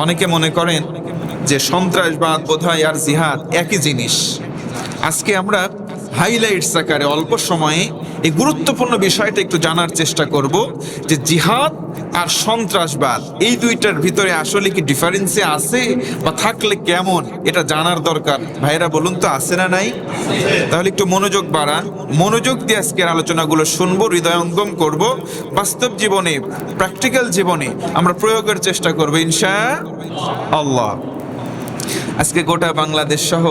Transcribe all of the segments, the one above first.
অনেকে মনে করেন যে সন্ত্রাসবাদ বোধহয় আর জিহাদ একই জিনিস। আজকে আমরা হাইলাইটস আকারে অল্প সময়ে এই গুরুত্বপূর্ণ বিষয়টা একটু জানার চেষ্টা করব যে জিহাদ আর সন্ত্রাসবাদ এই দুইটার ভিতরে আসলে কি ডিফারেন্সে আছে বা থাকলে কেমন, এটা জানার দরকার। ভাইরা বলুন তো, আছে না নাই? তাহলে একটু মনোযোগ বাড়ান, মনোযোগ দিয়ে আজকের আলোচনাগুলো শুনবো, হৃদয়ঙ্গম করব, বাস্তব জীবনে প্র্যাকটিক্যাল জীবনে আমরা প্রয়োগের চেষ্টা করবো ইনশাআল্লাহ। আজকে গোটা বাংলাদেশ সহ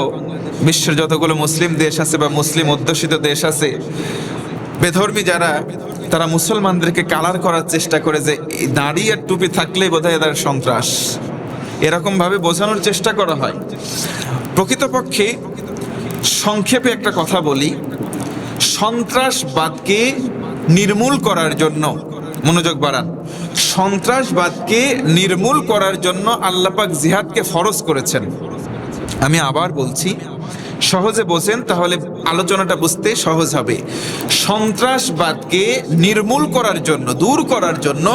বিশ্বের যতগুলো মুসলিম দেশ আছে বা মুসলিম অধ্যুষিত দেশ আছে, বেধর্মী যারা, তারা মুসলমানদেরকে কালার করার চেষ্টা করে যে দাড়ি আর টুপি থাকলেই বোধহয় এদের সন্ত্রাস, এরকম ভাবে বোঝানোর চেষ্টা করা হয়। প্রকৃতপক্ষে সংক্ষেপে একটা কথা বলি, সন্ত্রাসবাদকে নির্মূল করার জন্য, মনোযোগ বাড়ান, সন্ত্রাসবাদকে নির্মূল করার জন্য আল্লাহ পাক জিহাদকে ফরজ করেছেন। আমি আবার বলছি, সহজে বোঝেন তাহলে আলোচনাটা বুঝতে সহজ হবে। সন্ত্রাসবাদকে নির্মূল করার জন্য, দূর করার জন্য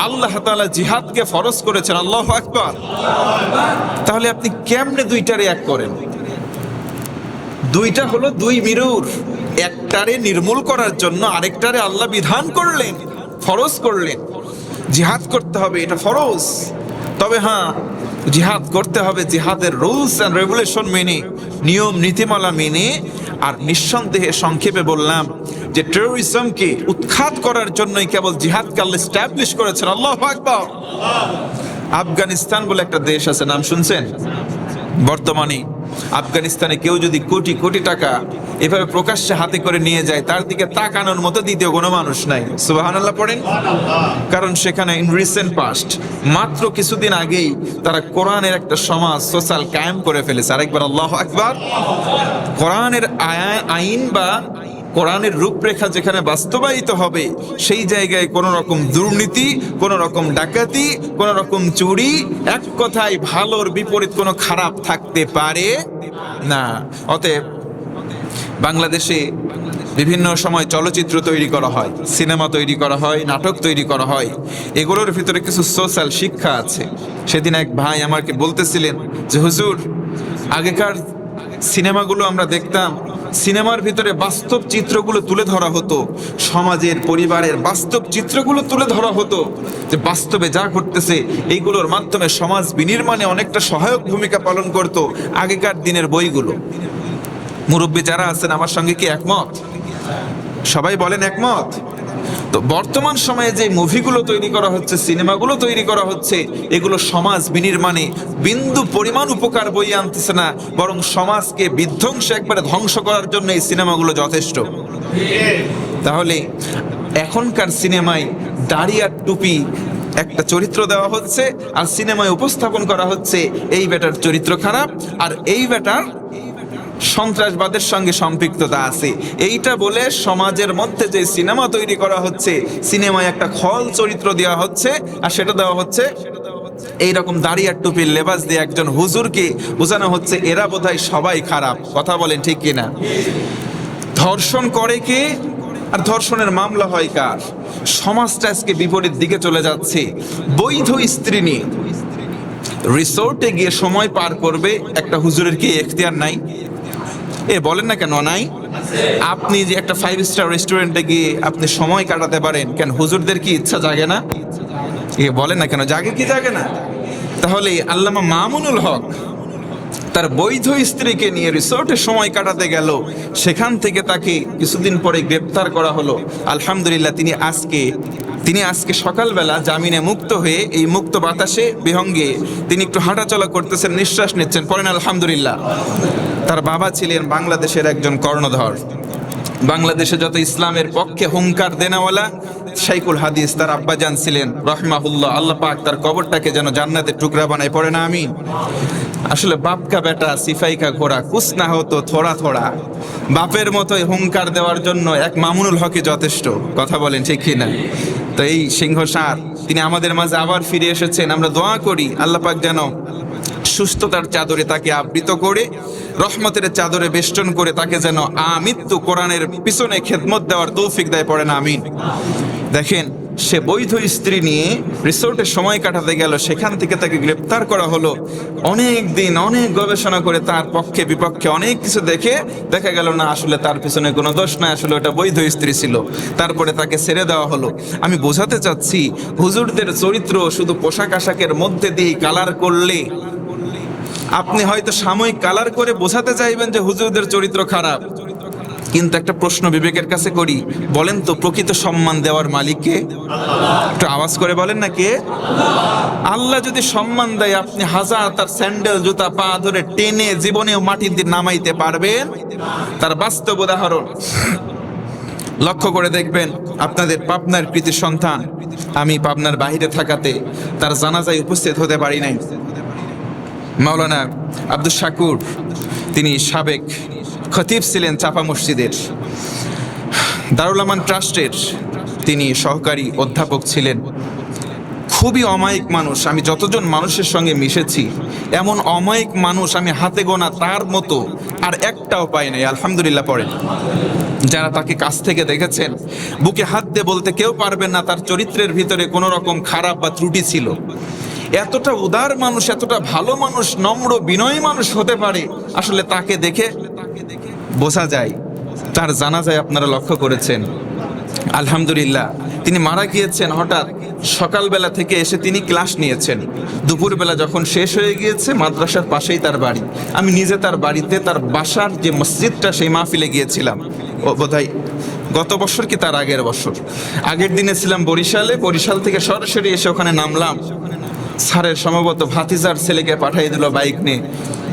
আল্লাহ তাআলা জিহাদকে ফরজ করেছেন। আল্লাহু আকবার। তাহলে আপনি কেমনে দুইটারে এক করেন? দুইটা হলো দুই মিরুর, একটারে নির্মূল করার জন্য আরেকটারে আল্লাহ বিধান করলেন, ফরজ করলেন। জিহাদ করতে হবে, এটা ফরজ। তবে হ্যাঁ, জিহাদ করতে হবে জিহাদের রুলস অ্যান্ড রেগুলেশন মেনে, নিয়ম নীতিমালা মেনে। আর নিঃসন্দেহে সংক্ষেপে বললাম যে টেরোরিজমকে উৎখাত করার জন্যই কেবল জিহাদকে আল্লাহ এস্টাবলিশ করেছেন। আল্লাহু আকবার। আফগানিস্তান বলে একটা দেশ আছে, নাম শুনছেন? বর্তমানে আফগানিস্তানে কেউ যদি কোটি কোটি টাকা এভাবে প্রকাশ্যে হাতে করে নিয়ে যায়, তার দিকে তাকানোর মতো দ্বিতীয় কোনো মানুষ নাই। সুবহানাল্লাহ পড়েন। কারণ সেখানে ইন রিসেন্ট পাস্ট, মাত্র কিছুদিন আগেই তারা কোরআনের একটা সমাজ সোশ্যাল কায়েম করে ফেলেছে। আরেকবার আল্লাহু আকবার। কোরআনের আইন বা কোরআনের রূপরেখা যেখানে বাস্তবায়িত হবে, সেই জায়গায় কোনো রকম দুর্নীতি, কোনো রকম ডাকাতি, কোনো রকম চুরি, এক কথায় ভালোর বিপরীত কোনো খারাপ থাকতে পারে না। অতএব বাংলাদেশে বিভিন্ন সময় চলচ্চিত্র তৈরি করা হয়, সিনেমা তৈরি করা হয়, নাটক তৈরি করা হয়। এগুলোর ভিতরে কিছু সোশ্যাল শিক্ষা আছে। সেদিন এক ভাই আমাকে বলতেছিলেন যে হুজুর, আগেকার সিনেমাগুলো আমরা দেখতাম, সিনেমার ভিতরে বাস্তব চিত্রগুলো তুলে ধরা হতো, সমাজের পরিবারের বাস্তব চিত্রগুলো তুলে ধরা হতো, যে বাস্তবে যা ঘটতেছে এইগুলোর মাধ্যমে সমাজ বিনির্মাণে অনেকটা সহায়ক ভূমিকা পালন করত আগেকার দিনের বইগুলো। মুরব্বী যারা আছেন আমার সঙ্গে কি একমত? সবাই বলেন একমত। তো বর্তমান সময়ে যে মুভিগুলো তৈরি করা হচ্ছে, সিনেমাগুলো তৈরি করা হচ্ছে, এগুলো সমাজ বিনির্মাণে বিন্দু পরিমাণ উপকার বইয়ে আনতেছে না, বরং সমাজকে বিধ্বংসে একবারে ধ্বংস করার জন্য এই সিনেমাগুলো যথেষ্ট। তাহলে এখনকার সিনেমায় দাড়ি আর টুপি একটা চরিত্র দেওয়া হচ্ছে, আর সিনেমায় উপস্থাপন করা হচ্ছে এই বেটার চরিত্র খারাপ, আর এই বেটার সন্ত্রাসবাদের সঙ্গে সম্পৃক্ততা আছে। এইটা বলে সমাজের মধ্যে যে সিনেমা তৈরি করা হচ্ছে, সিনেমায় একটা খল চরিত্র দেওয়া হচ্ছে, আর সেটা দেওয়া হচ্ছে এইরকম দাড়ি আর টুপির লেবাস দিয়ে একজন হুজুরকে বোঝানো হচ্ছে এরা বোধহয় সবাই খারাপ। কথা বলেন ঠিক কিনা? ধর্ষণ করে কে, আর ধর্ষণের মামলা হয় কার? সমাজটা আজকে বিপরীত দিকে চলে যাচ্ছে। বৈধ স্ত্রী নিয়ে রিসোর্টে গিয়ে সময় পার করবে একটা হুজুরের কি এখতিয়ার নাই? বলেন না কেন নাই? আপনি যে একটা 5 স্টার রেস্টুরেন্টে গিয়ে আপনি সময় কাটাতে পারেন, কেন হুজুরদের কি ইচ্ছা জাগে না? বলেন না কেন, জাগে কি জাগে না? তাহলে আল্লামা মামুনুল হক তার বৈধ স্ত্রীকে নিয়ে রিসোর্টে সময় কাটাতে গেল, সেখান থেকে তাকে কিছুদিন পরে গ্রেপ্তার করা হলো। আলহামদুলিল্লাহ, তিনি আজকে সকালবেলা জামিনে মুক্ত হয়ে এই মুক্ত বাতাসে বিহঙ্গে তিনি একটু হাঁটাচলা করতেছেন, নিঃশ্বাস নিচ্ছেন। পড়েন আলহামদুলিল্লাহ। তার বাবা ছিলেন বাংলাদেশের একজন কর্ণধর, বাংলাদেশে যত ইসলামের পক্ষে হুঙ্কার দেনাওয়ালা শাইখুল হাদিস তার আব্বাজান ছিলেন রহিমাহুল্লাহ। আল্লাহ পাক তার কবরটাকে যেন জান্নাতের টুকরা বানায়। পড়ে না আমিন। আসলে বাপ কা বেটা সিফাই কা ঘোড়া, কুছ না হতো থোড়া থোড়া। বাপের মতোই হুঙ্কার দেওয়ার জন্য এক মামুনুল হকই যথেষ্ট। কথা বলেন ঠিক কিনা? তো এই সিংহ সার তিনি আমাদের মাঝে আবার ফিরে এসেছেন। আমরা দোয়া করি আল্লাহ পাক যেন সুস্থতার চাদরে তাকে আবৃত করে, রহমতের চাদরে বেষ্টন করে তাকে যেন আমৃত্যু কোরআনের পিছনে খেদমত দেওয়ার তৌফিক দেয়। পড়েন আমিন। দেখেন, সে বৈধ স্ত্রী নিয়ে রিসোর্টে সময় কাটাতে গেল, সেখান থেকে তাকে গ্রেপ্তার করা হলো। অনেক দিন অনেক গবেষণা করে তার পক্ষে বিপক্ষে অনেক কিছু দেখে দেখা গেল না, আসলে তার পিছনে কোনো দোষ নাই, আসলে ওটা বৈধ স্ত্রী ছিল। তারপরে তাকে ছেড়ে দেওয়া হলো। আমি বোঝাতে চাচ্ছি, হুজুরদের চরিত্র শুধু পোশাক আশাকের মধ্যে দিয়ে কালার করলে, আপনি হয়তো সাময়িক কালার করে বোঝাতে চাইবেন যে হুজুরদের চরিত্র খারাপ, কিন্তু একটা প্রশ্ন বিবেকের কাছে করি, বলেন তো প্রকৃত সম্মান দেওয়ার মালিক কে? একটু আওয়াজ করে বলেন না কে? আল্লাহ যদি সম্মান দেয়, আপনি হাজার তার স্যান্ডেল জুতা পা ধরে টেনে জীবনেও মাটির দিয়ে নামাইতে পারবেন? তার বাস্তব উদাহরণ লক্ষ্য করে দেখবেন। আপনাদের পাবনার কৃতি সন্তান, আমি পাবনার বাহিরে থাকাতে তার জানাজায় উপস্থিত হতে পারি নাই। মাওলানা আব্দুল শাকুর, তিনি সাবেক খতিব ছিলেন চাপা মসজিদের, দারুল আমান ট্রাস্টের তিনি সহকারী অধ্যাপক ছিলেন। খুবই অমায়িক মানুষ। আমি যতজন মানুষের সঙ্গে মিশেছি, এমন অমায়িক মানুষ আমি হাতে গোনা তার মতো আর একটাও পাই নাই। আলহামদুলিল্লাহ পড়েন। যারা তাকে কাছ থেকে দেখেছেন, বুকে হাত দিয়ে বলতে কেউ পারবেন না তার চরিত্রের ভিতরে কোনো রকম খারাপ বা ত্রুটি ছিল। এতটা উদার মানুষ, এতটা ভালো মানুষ, নম্র বিনয়ী মানুষ হতে পারে, আসলে তাকে দেখে বোঝা যায়। তার জানাজায় আপনারা লক্ষ্য করেছেন, আলহামদুলিল্লাহ তিনি মারা গিয়েছেন। হঠাৎ সকালবেলা থেকে এসে তিনি ক্লাস নিয়েছেন, দুপুরবেলা যখন শেষ হয়ে গিয়েছে, মাদ্রাসার পাশেই তার বাড়ি। আমি নিজে তার বাড়িতে, তার বাসার যে মসজিদটা, সেই মাহফিলে গিয়েছিলাম। ও বোধহয় গত বছর কি তার আগের বছর, আগের দিনে ছিলাম বরিশালে। বরিশাল থেকে সরাসরি এসে ওখানে নামলাম। স্যারের সম্ভবত ভাতিজার ছেলেকে পাঠিয়ে দিল বাইক নিয়ে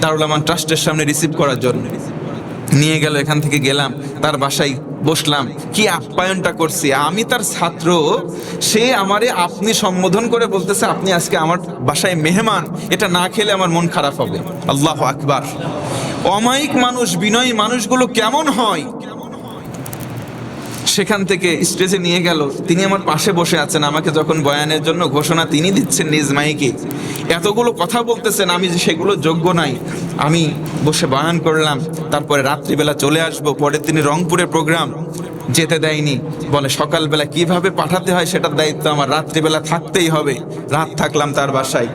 দারুল আমান ট্রাস্টের সামনে রিসিভ করার জন্য। নিয়ে গেল, এখান থেকে গেলাম তার বাসায়, বসলাম। কি আপ্যায়নটা করছি, আমি তার ছাত্র, সে আমারে আপনি সম্বোধন করে বলতেছে আপনি আজকে আমার বাসায় মেহমান, এটা না খেলে আমার মন খারাপ হবে। আল্লাহু আকবার। অমায়িক মানুষ, বিনয়ী মানুষগুলো কেমন হয়। সেখান থেকে স্টেজে নিয়ে গেল, তিনি আমার পাশে বসে আছেন। আমাকে যখন বয়ানের জন্য ঘোষণা তিনি দিচ্ছেন নিজ মাইকে, এতগুলো কথা বলতেছেন, আমি যে সেগুলো যোগ্য নাই। আমি বসে বয়ান করলাম। তারপরে রাত্রিবেলা চলে আসবো, পরে তিনি রংপুরে প্রোগ্রাম, যেতে দেয়নি। বলে সকালবেলা কিভাবে পাঠাতে হয় সেটার দায়িত্ব আমার, রাত্রিবেলা থাকতেই হবে। রাত থাকলাম তার বাসায়,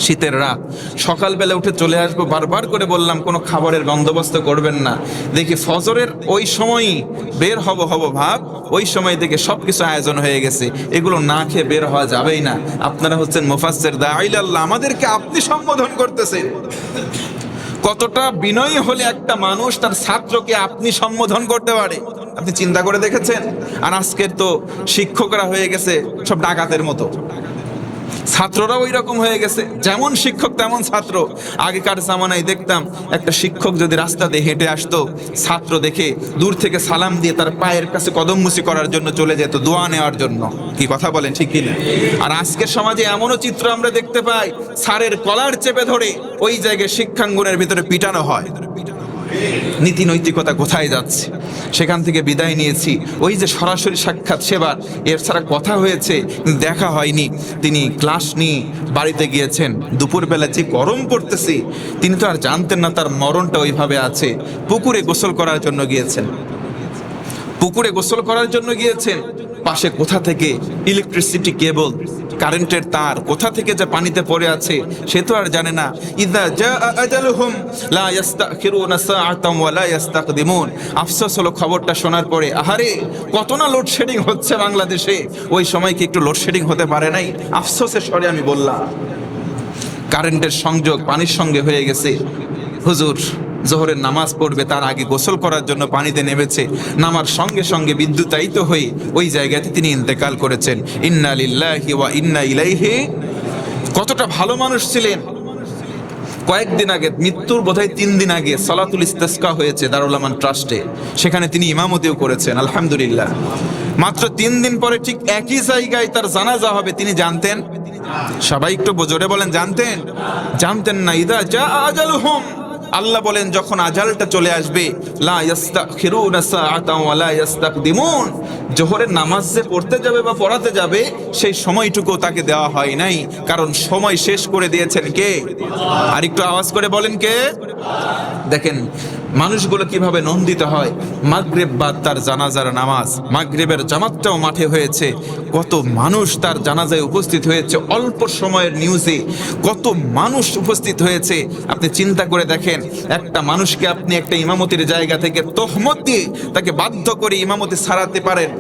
শীতের রাত। সকালবেলা উঠে চলে আসবো, বারবার করে বললাম কোনো খাবারের বন্দোবস্ত করবেন না। দেখি ফজরের ওই সময়ই বের হব ভাব, ওই সময় দেখে সবকিছু আয়োজন হয়ে গেছে, এগুলো না খেয়ে বের হওয়া যাবেই না। আপনারা হচ্ছেন মুফাসসির দাঈল আল্লাহ, আমাদেরকে আপনি সম্বোধন করতেছেন। কতটা বিনয়ী হলে একটা মানুষ তার ছাত্রকে আপনি সম্বোধন করতে পারে, আপনি চিন্তা করে দেখেছেন? আর আজকের তো শিক্ষকরা হয়ে গেছে সব ডাকাতের মতো, ছাত্ররা ওই রকম হয়ে গেছে, যেমন শিক্ষক তেমন ছাত্র। আগেকার জামানায় দেখতাম একটা শিক্ষক যদি রাস্তা দিয়ে হেঁটে আসতো, ছাত্র দেখে দূর থেকে সালাম দিয়ে তার পায়ের কাছে কদমমুচি করার জন্য চলে যেত, দোয়া নেওয়ার জন্য। কি কথা বলেন, ঠিক কিনা? আর আজকের সমাজে এমনও চিত্র আমরা দেখতে পাই, স্যারের কলার চেপে ধরে ওই জায়গায় শিক্ষাঙ্গনের ভিতরে পিটানো হয়। নীতি নৈতিকতা কোথায় যাচ্ছে? সেখান থেকে বিদায় নিয়েছি। ওই যে সরাসরি সাক্ষাৎ সেবার, এর ছাড়া কথা হয়েছে, দেখা হয়নি। তিনি ক্লাস নিয়ে বাড়িতে গিয়েছেন। দুপুরবেলা যে গরম পড়তেছে, তিনি তো আর জানতেন না তার মরণটা ওইভাবে আছে। পুকুরে গোসল করার জন্য গিয়েছেন, পুকুরে গোসল করার জন্য গিয়েছেন। পাশে কোথা থেকে ইলেকট্রিসিটি কেবল, কারেন্টের তার কোথা থেকে যে পানিতে পড়ে আছে সে তো আর জানে না। ইযা জাআ আজালুহুম লা ইস্তাখিরুনা সাআতাম ওয়া লা ইস্তাকদিমুন। আফসোস হলো খবরটা শোনার পরে, আহারে কত না লোডশেডিং হচ্ছে বাংলাদেশে, ওই সময় কি একটু লোডশেডিং হতে পারে নাই? আফসোসের স্বরে আমি বললাম। কারেন্টের সংযোগ পানির সঙ্গে হয়ে গেছে। হুজুর জোহরের নামাজ পড়বে, তার আগে গোসল করার জন্য পানিতে নেমেছে, নামার সঙ্গে সঙ্গে বিদ্যুতায়িত হয়ে ওই জায়গাতে তিনি ইন্তেকাল করেছেন। ইন্না লিল্লাহি ওয়া ইন্না ইলাইহি। কতটা ভালো মানুষ ছিলেন। কয়েকদিন আগে, মৃত্যুর বোধহয় 3 দিন আগে সালাতুল ইস্তিসকা হয়েছে দারুল আমান ট্রাস্টে, সেখানে তিনি ইমামতিও করেছেন। আলহামদুলিল্লাহ। মাত্র 3 দিন পরে ঠিক একই জায়গায় তার জানাজা হবে, তিনি জানতেন? সবাই একটু জোরে বলেন, জানতেন? জানতেন না। ইযা জাআ আজালুহুম, আল্লাহ বলেন যখন আজালটা চলে আসবে, লা ইস্তাখিরুনা সাআতাম ওয়া লা ইস্তাকদিমুন। জোহরের নামাজ যে পড়তে যাবে বা পড়াতে যাবে, সেই সময়টুকু তাকে দেওয়া হয় নাই, কারণ সময় শেষ করে দিয়েছেন কে? আর একটু আওয়াজ করে বলেন কে? দেখেন মানুষগুলো কিভাবে নন্দিত হয়। মাগরিব বাদ তার জানাজার নামাজ, মাগরিবের জামাতটাও মাঠে হয়েছে, কত মানুষ তার জানাজায় উপস্থিত হয়েছে, অল্প সময়ের নিউজে কত মানুষ উপস্থিত হয়েছে। আপনি চিন্তা করে দেখেন, একটা মানুষকে আপনি একটা ইমামতির জায়গা থেকে তহমত দিয়ে তাকে বাধ্য করে ইমামতি ছাড়াতে পারেন,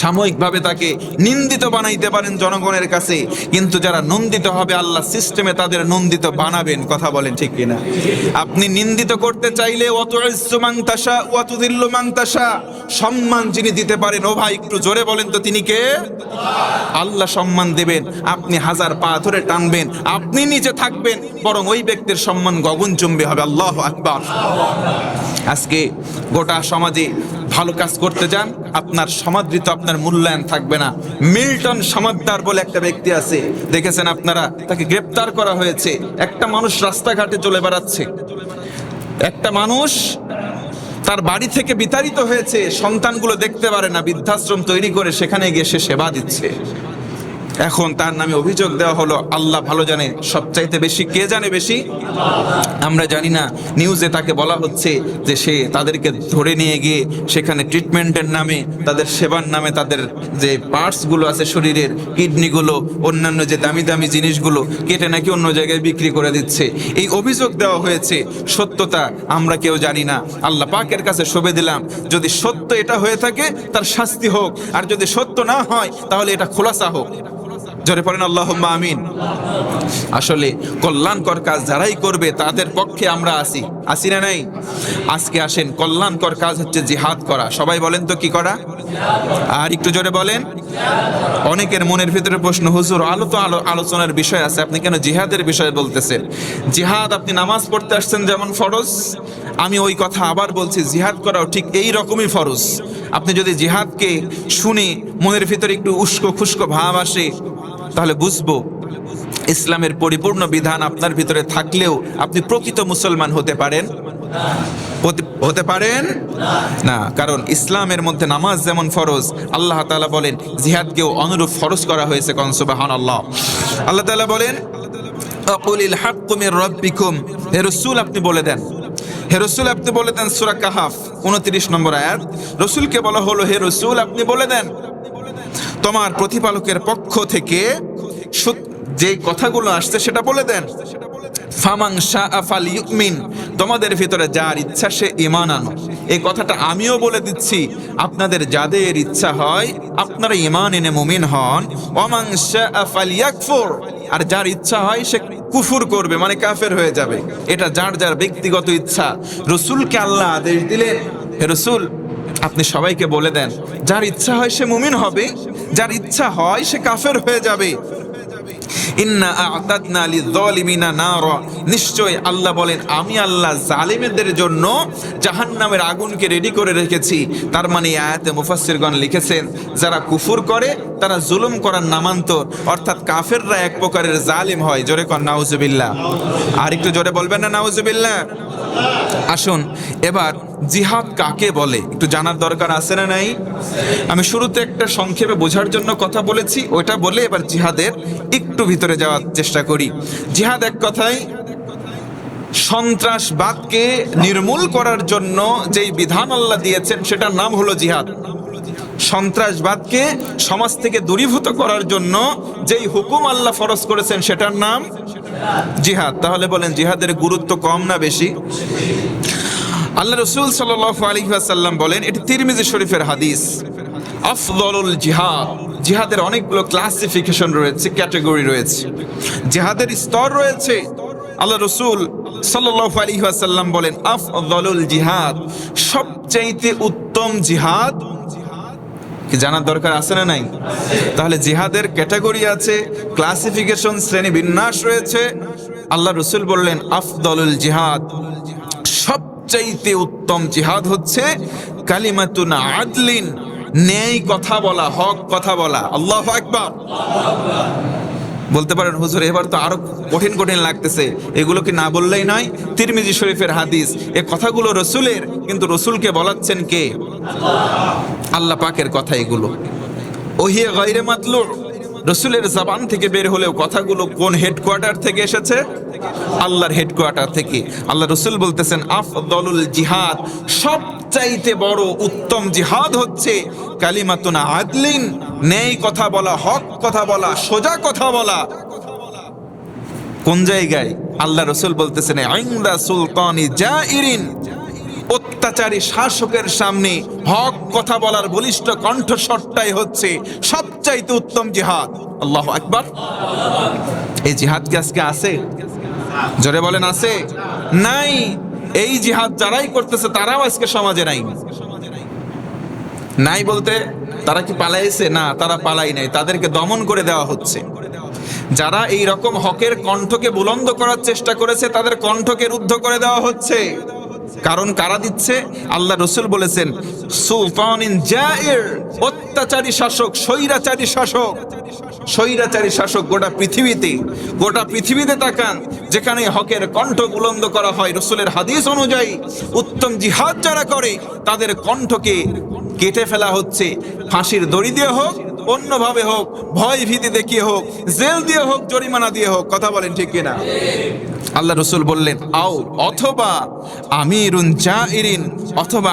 সাময়িকভাবে তাকে নিন্দিত বানাইতে পারেন জনগণের কাছে, কিন্তু যারা নন্দিত হবে আল্লাহ সিস্টেমে তাদের নন্দিত বানাবেন। কথা বলেন ঠিক কিনা? আপনি নিন্দিত করতে চাইলে ওয়াতুইজ্জু মান তাশা ওয়া তুযিল্লু মান তাশা, সম্মান যিনি দিতে পারেন, ও ভাই একটু জোরে বলেন তো তিনি কে? আল্লাহ সম্মান দেবেন। আপনি হাজার পা ধরে টানবেন, আপনি নিচে থাকবেন, বরং ওই ব্যক্তির সম্মান গগনচুম্বী হবে। আল্লাহু আকবার। আজকে গোটা সমাজে ভালো কাজ করতে যান, আপনার সমাদৃত, আপনার মূল্যায়ন থাকবে না। মিল্টন সমাদদার বলে একটা ব্যক্তি আছে, দেখেছেন আপনারা, তাকে গ্রেপ্তার করা হয়েছে। একটা মানুষ রাস্তাঘাটে চলে বেড়াচ্ছে, একটা মানুষ তার বাড়ি থেকে বিতাড়িত হয়েছে, সন্তানগুলো দেখতে পারে না, বৃদ্ধাশ্রম তৈরি করে সেখানে গিয়ে সে সেবা দিচ্ছে। এখন তার নামে অভিযোগ দেওয়া হলো। আল্লাহ ভালো জানে, সবচাইতে বেশি কে জানে বেশি? আমরা জানি না। নিউজে তাকে বলা হচ্ছে যে সে তাদেরকে ধরে নিয়ে গিয়ে সেখানে ট্রিটমেন্টের নামে, তাদের সেবার নামে, তাদের যে পার্টসগুলো আছে শরীরের, কিডনিগুলো, অন্যান্য যে দামি দামি জিনিসগুলো কেটে নাকি অন্য জায়গায় বিক্রি করে দিচ্ছে। এই অভিযোগ দেওয়া হয়েছে, সত্যতা আমরা কেউ জানি না। আল্লাহ পাকের কাছে শোবে দিলাম, যদি সত্য এটা হয়ে থাকে তার শাস্তি হোক, আর যদি সত্য না হয় তাহলে এটা খোলাসা হোক। জোরে পড়েন আল্লাহুম্মা আমিন। আসলে কল্যাণকর কাজ যারাই করবে তাদের পক্ষে আমরা আসি না নাই? আজকে আসেন, কল্যাণকর কাজ হচ্ছে জিহাদ করা। সবাই বলেন তো কি করা? আর একটু জোরে বলেন। অনেকের মনের ভিতরে প্রশ্ন, হুজুর আলোচনার বিষয় আছে, আপনি কেন জিহাদের বিষয় বলতেছেন? জিহাদ, আপনি নামাজ পড়তে আসছেন যেমন ফরজ, আমি ওই কথা আবার বলছি, জিহাদ করাও ঠিক এই রকমই ফরজ। আপনি যদি জিহাদকে শুনে মনের ভিতরে একটু উস্কো খুস্কো ভাব আসে, তাহলে বুঝবো ইসলামের পরিপূর্ণ বিধান আপনার ভিতরে থাকলেও আপনি প্রকৃত মুসলমান হতে পারেন না। কারণ ইসলামের মধ্যে নামাজ যেমন ফরজ, আল্লাহ তাআলা বলেন জিহাদকেও অনুরূপ ফরজ করা হয়েছে। কোন সুবহানাল্লাহ। আল্লাহ তাআলা বলেন আকুলিল হাক্কু মির রাব্বিকুম, হে রাসূল আপনি বলে দেন, হে রাসূল আপনি বলে দেন। সূরা কাহাফ 29 নম্বর আয়াত। রাসূলকে বলা হলো, হে রাসূল আপনি বলে দেন তোমার প্রতিপালকের পক্ষ থেকে যে কথাগুলো আসছে সেটা বলে দেন। ফামান শাআ ফালইউমিন, তোমাদের ভিতরে যার ইচ্ছা সে ঈমান আনো। এই কথাটা আমিও বলে দিচ্ছি, আপনাদের যাদের ইচ্ছা হয় আপনারা ঈমান এনে মুমিন হন। ওয়ামান শাআ ফালইয়াকফুর, আর যার ইচ্ছা হয় সে কুফর করবে, মানে কাফের হয়ে যাবে। এটা যার যার ব্যক্তিগত ইচ্ছা। রাসূলকে আল্লাহ আদেশ দিলেন, হে রাসূল আপনি সবাইকে বলে দেন, যার ইচ্ছা হয় সে মুমিন হবে, যার ইচ্ছা হয় সে কাফের হয়ে যাবে। ইন্না আ'তাদনা লিয-যালিমিনা নারা, নিশ্চয় আল্লাহ বলেন আমি আল্লাহ জালিমদের জন্য জাহান্নামের আগুনকে রেডি করে রেখেছি। তার মানে আয়াতে মুফাসসিরগণ লিখেছেন, যারা কুফর করে তারা জুলুম করার নামান্তর, অর্থাৎ কাফেররা এক প্রকারের জালিম হয়। জোরে কর নাউজুবিল্লাহ। আর একটু জোরে বলবেন না নাউজুবিল্লাহ? আসুন এবার জিহাদ কাকে বলে একটু জানার দরকার আছে না নাই? আমি শুরুতে একটা সংক্ষেপে বোঝার জন্য কথা বলেছি, ওইটা বলে এবার জিহাদের একটু ভিতরে যাওয়ার চেষ্টা করি। জিহাদ এক কথায় সন্ত্রাসবাদকে নির্মূল করার জন্য যেই বিধান আল্লাহ দিয়েছেন সেটার নাম হলো জিহাদ। সন্ত্রাসবাদকে সমাজ থেকে দূরীভূত করার জন্য যেই হুকুম আল্লাহ ফরজ করেছেন সেটার নাম জিহাদ। তাহলে বলেন জিহাদের গুরুত্ব কম না বেশি? আল্লাহ রাসূল সাল্লাল্লাহু আলাইহি ওয়াসাল্লাম বলেন, এটি তিরমিজি শরীফের হাদিস, আফদলুল জিহাদ, জিহাদের অনেকগুলো ক্লাসিফিকেশন রয়েছে, ক্যাটাগরি রয়েছে, জিহাদের স্তর রয়েছে। আল্লাহ রাসূল সাল্লাল্লাহু আলাইহি ওয়াসাল্লাম বলেন আফদলুল জিহাদ, সবচাইতে উত্তম জিহাদ। কি জানার দরকার আছে না নাই? তাহলে জিহাদের ক্যাটাগরি আছে, ক্লাসিফিকেশন, শ্রেণী বিন্যাস রয়েছে। আল্লাহ রাসূল বললেন আফদলুল জিহাদ, সবচাইতে উত্তম জিহাদ হচ্ছে কালিমাতুন আদলিন, ন্যায় কথা বলা, হক কথা বলা। আল্লাহু আকবার। বলতে পারেন হুজুর এবার তো আরো কঠিন কঠিন লাগতেছে, এগুলো কি না বললেই নয়? তিরমিজি শরীফের হাদিস, এই কথাগুলো রাসূলের, কিন্তু রাসূলকে বলাচ্ছেন কে? আল্লাহ পাকের কথা এগুলো। ওহিয়ে গায়রে মাতলু, রাসূলের জবান থেকে বের হলেও কথাগুলো কোন হেডকোয়ার্টার থেকে এসেছে? আল্লাহর হেডকোয়ার্টার থেকে। আল্লাহ রসুল বলতেছেন আফদলুল জিহাদ, সবচাইতে বড় উত্তম জিহাদ হচ্ছে কালিমাতুন আদলিন, ন্যায় কথা বলা, হক কথা বলা, সোজা কথা বলা। কোন জায়গায়? আল্লাহ রসুল বলতেছেন ইনদা সুলতানি জাইরিন, অত্যাচারী শাসকের সামনে হক কথা বলার বলিষ্ঠ কণ্ঠস্বরটাই হচ্ছে সবচাইতে উত্তম জিহাদ। আল্লাহু আকবার। এই জিহাদ কি আজকে আছে? জোরে বলেন আছে? নাই। এই জিহাদ যারাই করতেছে তারাও আজকে সমাজে নাই। নাই বলতে তারা কি পালাইছে? না, তারা পালাই নাই, তাদেরকে দমন করে দেওয়া হচ্ছে। যারা এই রকম হকের কণ্ঠকে বুলন্দ করার চেষ্টা করেছে তাদের কণ্ঠকে রুদ্ধ করে দেওয়া হচ্ছে। কারণ কারা দিচ্ছে? আল্লাহ রসুল বলেছেন সুলতানিন জাইর, অত্যাচারী শাসক, স্বৈরাচারী শাসক। স্বৈরাচারী শাসক গোটা পৃথিবীতে তাকান, যেখানে হকের কণ্ঠ বুলন্দ করা হয় রসুলের হাদিস অনুযায়ী, উত্তম জিহাদ যারা করে তাদের কণ্ঠকে কেটে ফেলা হচ্ছে। ফাঁসির দড়ি দিয়ে হোক, অন্যভাবে হোক, ভয় ভীতি দেখিয়ে হোক, জেল দিয়ে হোক, জরিমানা দিয়ে হোক। কথা বলেন ঠিক কিনা? আল্লাহ রসুল বললেন আও, অথবা আমিরুন জাইরিন, অথবা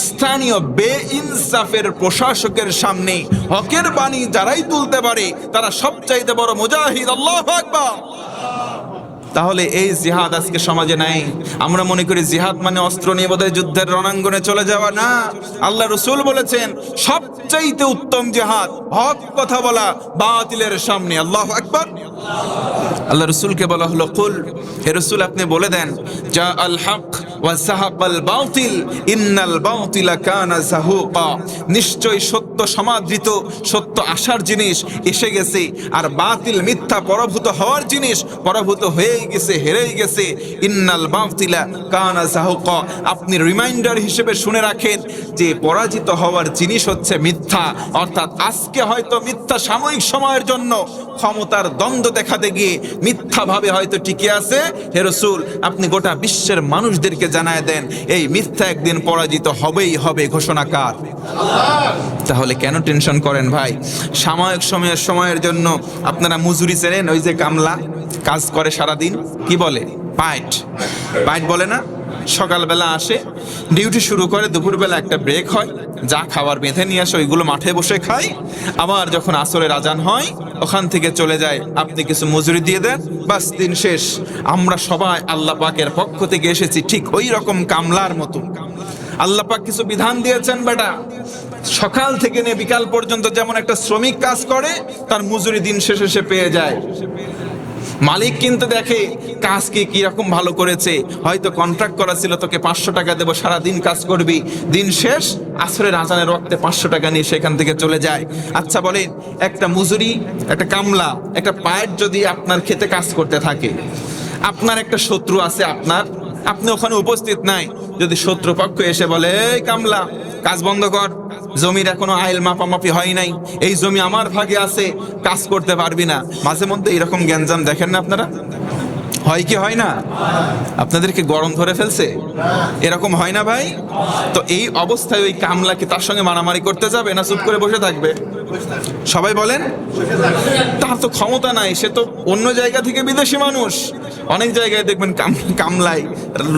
স্থানীয় বেইনসাফের প্রশাসকের সামনে হকের বাণী যারাই তুলতে পারে তারা সবচাইতে বড় মুজাহিদ। আল্লাহু আকবার। তাহলে এই জিহাদ আজকে সমাজে নাই। আমরা মনে করি জিহাদ মানে অস্ত্র নিয়ে বোধহয় যুদ্ধের রণাঙ্গনে চলে যাওয়া। না, আল্লাহ রসুল বলেছেন সবচাইতে উত্তম জিহাদ হক কথা বলা বাতিলের সামনে। আল্লাহু আকবার। আল্লাহ রসুলকে বলা হলো কুল, হে রসুল আপনি বলে দেন জা আল হক ওয়া যাহাকাল বাতিল ইন্নাল বাতিলা কানা যাহুকা, নিশ্চয় সত্য সমাদৃত, সত্য আসার জিনিস এসে গেছে, আর বাতিল মিথ্যা পরাভূত হওয়ার জিনিস পরাভূত হয়ে গেছে, হেরেই গেছে। ইন্নাল বাতিলা কানা যাহুকা, আপনি রিমাইন্ডার হিসেবে শুনে রাখেন যে পরাজিত হওয়ার জিনিস হচ্ছে মিথ্যা। অর্থাৎ আজকে হয়তো মিথ্যা সাময়িক সময়ের জন্য ক্ষমতার দ্বন্দ্ব দেখাতে গিয়ে মিথ্যাভাবে হয়তো টিকে আছে। হে রাসূল আপনি গোটা বিশ্বের মানুষদেরকে জানায় দেন এই মিথ্যা একদিন পরাজিত হবেই হবে। ঘোষণাকার। তাহলে কেন টেনশন করেন ভাই? সাময়িক সময়ের জন্য আপনারা মজুরি চেনেন? ওই যে কামলা কাজ করে সারাদিন, কি বলে? পাইট বলে না? সকালবেলা আসে, ডিউটি শুরু করে, দুপুরবেলা একটা ব্রেক হয়, যা খাবার বেঁধে নিয়ে আসে ওইগুলো মাঠে বসে খায়। আবার যখন আসরের আজান হয় ওখান থেকে চলে যায়, আপনি কিছু মজুরি দিয়ে দেন, বাস দিন শেষ। আমরা সবাই আল্লাহ পাকের পক্ষ থেকে এসেছি ঠিক ওই রকম কামলার মতো। আল্লাহ পাক কিছু বিধান দিয়েছেন বেটা, সকাল থেকে নিয়ে বিকাল পর্যন্ত যেমন একটা শ্রমিক কাজ করে তার মজুরি দিন শেষে সে পেয়ে যায়। মালিক কিন্তু দেখে কাজ কি রকম ভালো করেছে, হয়তো কন্ট্রাক্ট করা ছিল তোকে 500 টাকা দেবো, সারাদিন কাজ করবি, দিন শেষ আসরের আজানের ওয়াক্তে 500 টাকা নিয়ে সেখান থেকে চলে যায়। আচ্ছা বলেন, একটা মজুরি, একটা কামলা, একটা পাইট যদি আপনার খেতে কাজ করতে থাকে, আপনার একটা শত্রু আছে, আপনি ওখানে উপস্থিত নাই, যদি শত্রুপক্ষ এসে বলে এই কামলা কাজ বন্ধ কর, জমির এখনো আইল মাপামাপি হয় নাই, এই জমি আমার ভাগে আছে, কাজ করতে পারবি না। মাঝে মধ্যে এরকম গ্যাঞ্জাম দেখেন না আপনারা? হয় কি হয় না? আপনাদেরকে গরম ধরে ফেলছে, এরকম হয় না ভাই? তো এই অবস্থায় ওই কামলা কি তার সঙ্গে মারামারি করতে যাবে না চুপ করে বসে থাকবে? সবাই বলেন। তার তো ক্ষমতা নাই, সে তো অন্য জায়গা থেকে বিদেশি মানুষ। অনেক জায়গায় দেখবেন কামলায়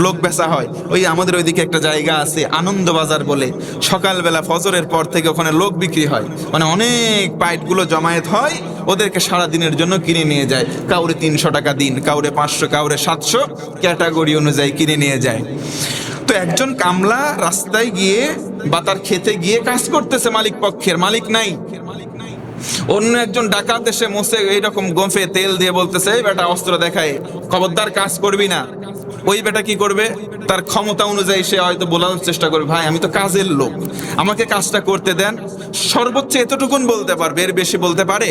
লোক বেচা হয়। ওই আমাদের ওইদিকে একটা জায়গা আছে আনন্দবাজার বলে, সকালবেলা ফজরের পর থেকে ওখানে লোক বিক্রি হয়, মানে অনেক পাইটগুলো জমায়েত হয়, ওদেরকে সারা দিনের জন্য কিনে নিয়ে যায়। কাউরে 300 টাকা দিন, কাউরে 500, কাউরে 700, ক্যাটাগরি অনুযায়ী কিনে নিয়ে যায়। তো একজন কামলা রাস্তায় গিয়ে বা তার খেতে গিয়ে কাজ করতেছে, মালিক পক্ষের, মালিক নাই। অন্য একজন ডাকাত এসে মোসে এইরকম গোফে তেল দিয়ে বলতেছে এই বেটা অস্ত্র দেখায়, খবরদার কাজ করবি না। ওই বেটা কি করবে? তার ক্ষমতা অনুযায়ী সে হয়তো বলার চেষ্টা করবে, ভাই আমি তো কাজের লোক, আমাকে কাজটা করতে দেন। সর্বোচ্চ এতটুকুন বলতে পারবে, এর বেশি বলতে পারে?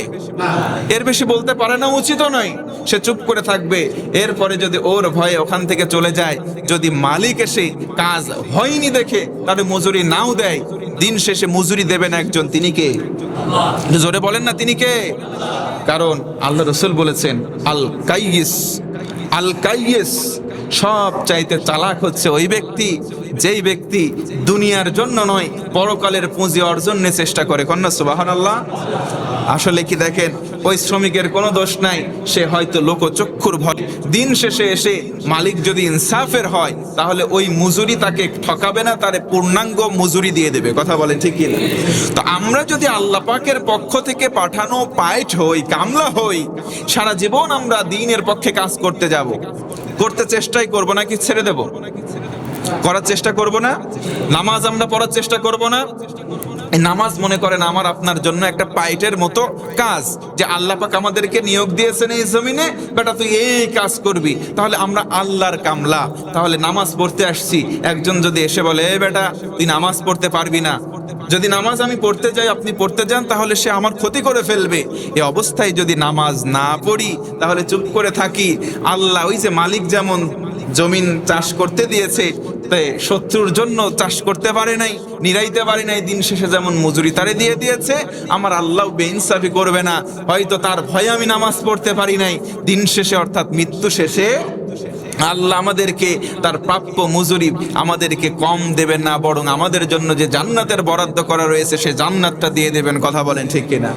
এর বেশি বলতে পারে না, উচিতও নয়। সে চুপ করে থাকবে। এরপরে যদি ওর ভয়ে ওখান থেকে চলে যায়, যদি মালিক এসে কাজ হয়নি দেখে তাহলে মজুরি নাও দেয়, দিন শেষে মজুরি দেবেন একজন, তিনি কে? জোরে বলেন না, তিনি কে? কারণ আল্লাহ রাসূল বলেছেন আল কাইয়িস সব চাইতে চালাক হচ্ছে ওই ব্যক্তি যেই ব্যক্তি দুনিয়ার জন্য নয় পরকালের পুঁজি অর্জনের চেষ্টা করে। কন্যা সুবহানাল্লাহ। আসলে কি দেখেন, ওই শ্রমিকের কোনো দোষ নাই, সে হয়তো লোকচক্ষুর ভয়, দিন শেষে এসে মালিক যদি ইনসাফের হয় তাহলে ওই মজুরি তাকে ঠকাবে না, তারে পূর্ণাঙ্গ মজুরি দিয়ে দেবে। কথা বলেন ঠিক কি না? তো আমরা যদি আল্লাহ পাকের পক্ষ থেকে পাঠানো পাইট হই, কামলা হই, সারা জীবন আমরা দ্বীনের পক্ষে কাজ করতে যাব, করতে চেষ্টাই করব না, কি ছেড়ে দেব? করার চেষ্টা করব না? নামাজ আমরা পড়ার চেষ্টা করব না? এই নামাজ মনে করেন আমার আপনার জন্য একটা পাইটের মতো কাজ, যে আল্লাহ পাক আমাদেরকে নিয়োগ দিয়েছেন এই জমিনে, বেটা তুই এই কাজ করবি, তাহলে আমরা আল্লাহর কামলা। তাহলে নামাজ পড়তে আসছি, একজন যদি এসে বলে এ বেটা তুই নামাজ পড়তে পারবি না, যদি নামাজ আমি পড়তে যাই আপনি পড়তে যান, তাহলে সে আমার ক্ষতি করে ফেলবে। এই অবস্থায় যদি নামাজ না পড়ি, তাহলে চুপ করে থাকি, আল্লাহ ওই যে মালিক যেমন জমিন চাষ করতে দিয়েছে, তাই শত্রুর জন্য চাষ করতে পারে নাই, নিরাইতে পারে নাই, দিন শেষে যেমন মজুরি তারে দিয়ে দিয়েছে, আমার আল্লাহ বেইনসাফি করবে না। হয়তো তার ভয়ে আমি নামাজ পড়তে পারি নাই, দিন শেষে অর্থাৎ মৃত্যু শেষে আল্লাহ আমাদেরকে তার প্রাপ্য মজুরি আমাদেরকে কম দেবেন না, বরং আমাদের জন্য যে জান্নাতের বরাদ্দ করা রয়েছে সে জান্নাতটা দিয়ে দেবেন। কথা বলেন ঠিক কিনা?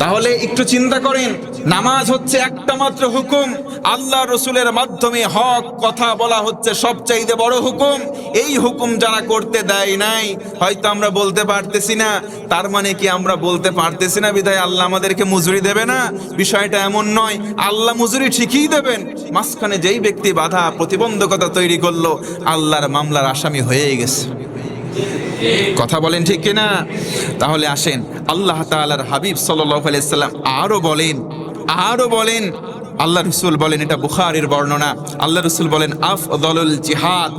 তাহলে একটু চিন্তা করেন, নামাজ হচ্ছে একটা মাত্র হুকুম, আল্লাহ রসুলের মাধ্যমে হক কথা বলা হচ্ছে সবচাইতে বড় হুকুম। এই হুকুম যারা করতে দেয় নাই, হয়তো আমরা বলতে পারতেছি না, তার মানে কি আমরা বলতে পারতেছি না বিধায় আল্লাহ আমাদেরকে মজুরি দেবে না? বিষয়টা এমন নয়, আল্লাহ মজুরি ঠিকই দেবেন। মাঝখানে যেই ব্যক্তি বাধা প্রতিবন্ধকতা তৈরি করলো, আল্লাহর মামলার আসামি হয়ে গেছে। কথা বলেন ঠিক কিনা? তাহলে আসেন, আল্লাহ তাআলার হাবিব সাল্লাল্লাহু আলাইহি সাল্লাম আরো বলেন, আল্লাহ রসুল বলেন, এটা বুখারীর বর্ণনা, আল্লাহ রসুল বলেন আফদলুল জিহাদ,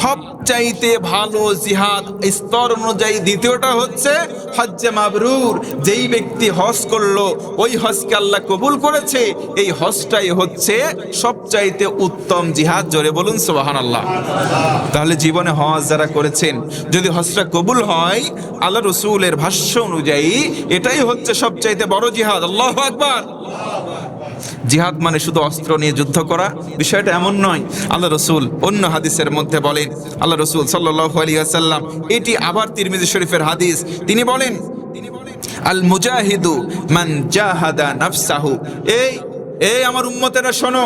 সবচাইতে ভালো জিহাদ স্তর অনুযায়ী দ্বিতীয়টা হচ্ছে হজ্জে মাবরুর। যেই ব্যক্তি হজ করলো, ওই হজকে আল্লাহ কবুল করেছে, এই হজটাই হচ্ছে সবচাইতে উত্তম জিহাদ। জোরে বলুন সুবহানাল্লাহ। তাহলে জীবনে হজ যারা করেছেন, যদি হজটা কবুল হয়, আল্লাহ রসুলের ভাষ্য অনুযায়ী এটাই হচ্ছে সবচাইতে বড় জিহাদ। আল্লাহু আকবার। জিহাদ মানে শুধু অস্ত্র নিয়ে যুদ্ধ করা, বিষয়টা এমন নয়। আল্লাহ রসুল অন্য হাদিসের মধ্যে বলেন, আল্লাহ রসুল সাল্লাল্লাহু আলাইহি ওয়াসাল্লাম, এটি আবার তিরমিজি শরীফের হাদিস, তিনি বলেন আল মুজাহিদু মান জাহাদা নাফসাহু। এই আমার উম্মতেরা শোনো,